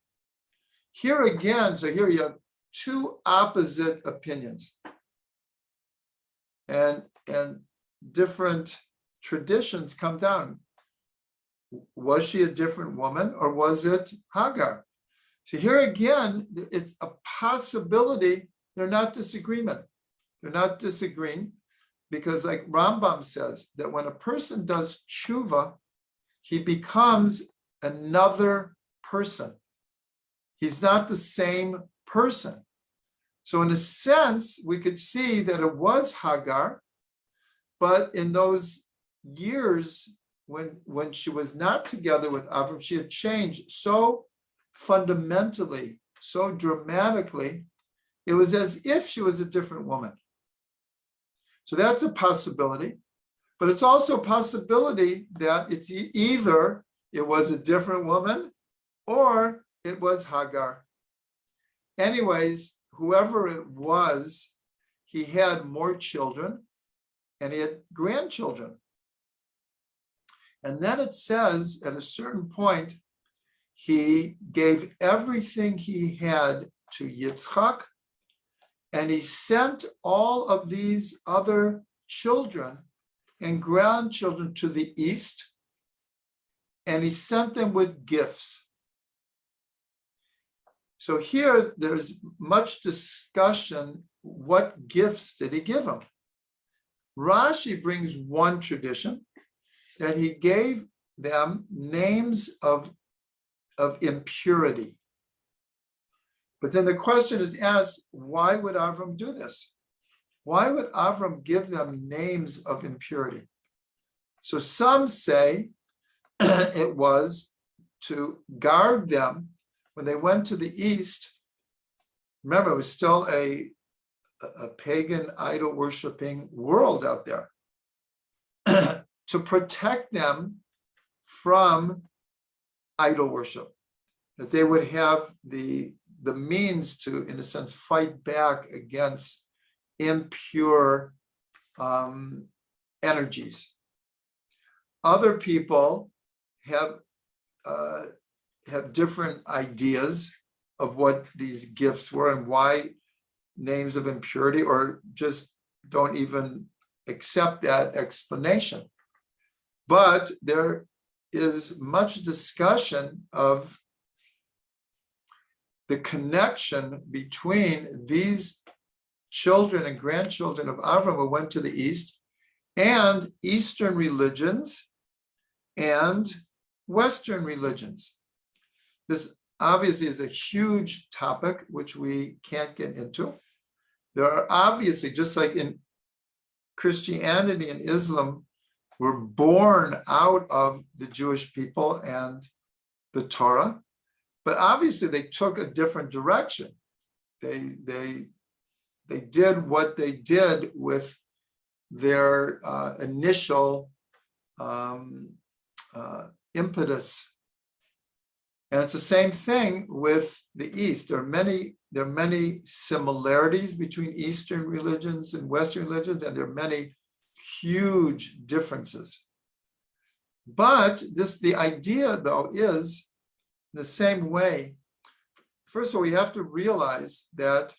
Here again, so here you have two opposite opinions. And different traditions come down. Was she a different woman or was it Hagar? So here again, it's a possibility. They're not disagreeing because like Rambam says that when a person does tshuva, he becomes another person. He's not the same person. So in a sense, we could see that it was Hagar, but in those years when she was not together with Avram, she had changed so fundamentally, so dramatically, it was as if she was a different woman. So that's a possibility, but it's also a possibility that it's either it was a different woman or it was Hagar. Anyways, whoever it was, he had more children and he had grandchildren. And then it says at a certain point, he gave everything he had to Yitzchak, and he sent all of these other children and grandchildren to the east, and he sent them with gifts. So here there's much discussion, what gifts did he give them? Rashi brings one tradition, that he gave them names of impurity. But then the question is asked, why would Avram do this? Why would Avram give them names of impurity? So some say it was to guard them when they went to the east. Remember, it was still a pagan idol worshiping world out there. To protect them from idol worship, that they would have the means to, in a sense, fight back against impure energies. Other people have different ideas of what these gifts were and why names of impurity, or just don't even accept that explanation. But there is much discussion of the connection between these children and grandchildren of Avram who went to the east and Eastern religions and Western religions. This obviously is a huge topic which we can't get into. There are obviously, just like in Christianity and Islam, were born out of the Jewish people and the Torah, but obviously they took a different direction. They they did what they did with their initial impetus. And it's the same thing with the East. There are many similarities between Eastern religions and Western religions, and there are many huge differences. But the idea, though, is the same way. First of all, we have to realize that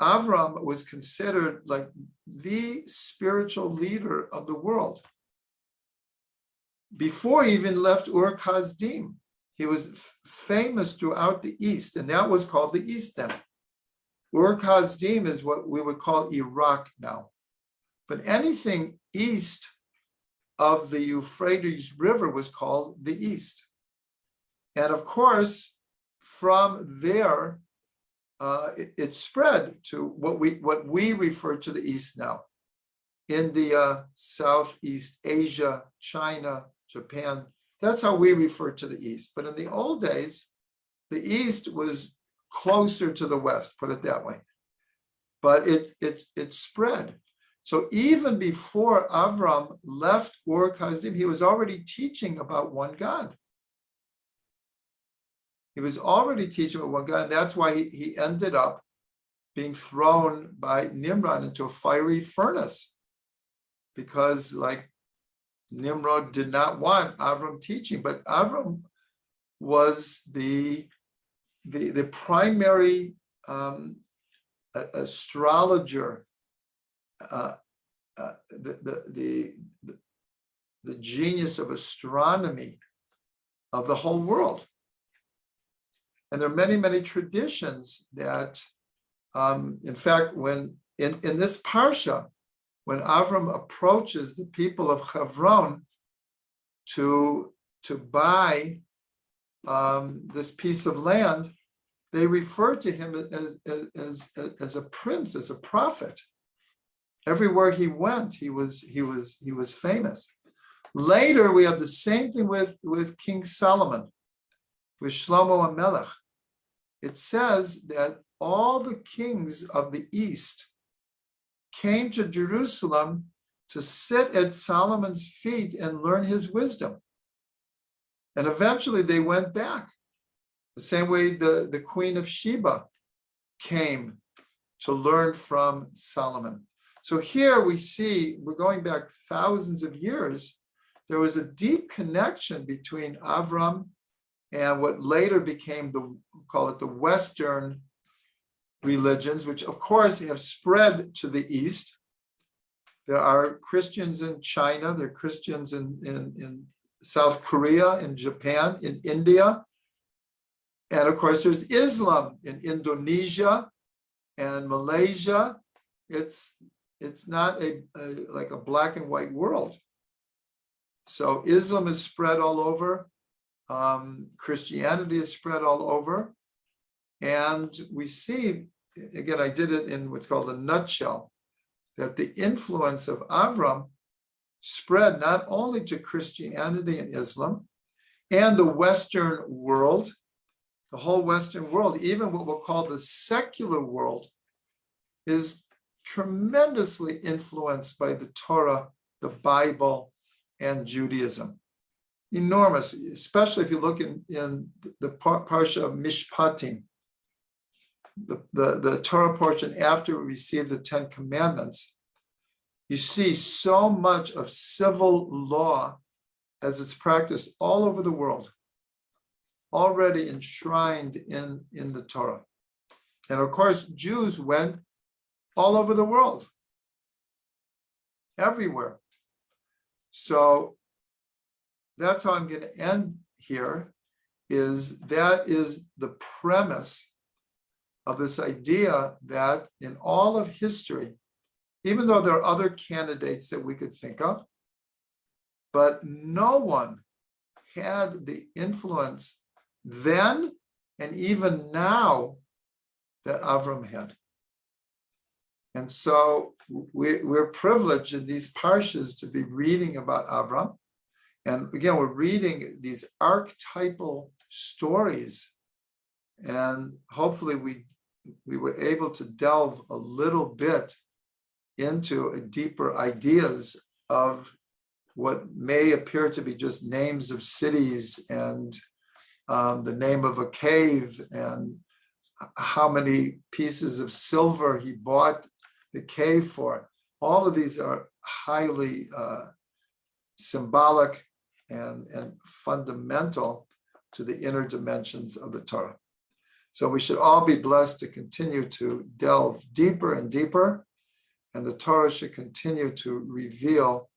Avraham was considered like the spiritual leader of the world. Before he even left Ur Kasdim, he was famous throughout the East, and that was called the East then. Ur Kasdim is what we would call Iraq now. But anything east of the Euphrates River was called the East. And of course, from there, it spread to what we refer to the East now. India, Southeast Asia, China, Japan. That's how we refer to the East. But in the old days, the East was closer to the West, put it that way. But it spread. So even before Avram left Ur Kasdim, he was already teaching about one God. He was already teaching about one God, and that's why he ended up being thrown by Nimrod into a fiery furnace, because like Nimrod did not want Avram teaching, but Avram was the primary astrologer, the genius of astronomy of the whole world. And there are many, many traditions that, in fact, when in this parsha, when Avram approaches the people of Hebron to buy this piece of land, they refer to him as a prince, as a prophet. Everywhere he went, he was famous. Later, we have the same thing with King Solomon, with Shlomo HaMelech. It says that all the kings of the East came to Jerusalem to sit at Solomon's feet and learn his wisdom. And eventually they went back. The same way the Queen of Sheba came to learn from Solomon. So here we see, we're going back thousands of years, there was a deep connection between Avram and what later became call it the Western religions, which of course have spread to the East. There are Christians in China, there are Christians in South Korea, in Japan, in India. And of course, there's Islam in Indonesia and Malaysia. It's not like a black and white world. So Islam is spread all over. Christianity is spread all over. And we see, again, I did it in what's called a nutshell, that the influence of Avram spread not only to Christianity and Islam and the Western world, the whole Western world, even what we'll call the secular world, is tremendously influenced by the Torah, the Bible, and Judaism. Enormous, especially if you look in the Parsha of Mishpatim, the Torah portion after we receive the Ten Commandments. You see so much of civil law as it's practiced all over the world, already enshrined in the Torah. And of course, Jews went all over the world, everywhere. So that's how I'm going to end here, that is the premise of this idea that in all of history, even though there are other candidates that we could think of, but no one had the influence then and even now that Avram had. And so we're privileged in these parshas to be reading about Avram. And again, we're reading these archetypal stories. And hopefully we we were able to delve a little bit into deeper ideas of what may appear to be just names of cities and the name of a cave and how many pieces of silver he bought the cave for. All of these are highly symbolic and fundamental to the inner dimensions of the Torah. So we should all be blessed to continue to delve deeper and deeper, and the Torah should continue to reveal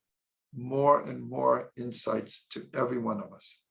more and more insights to every one of us.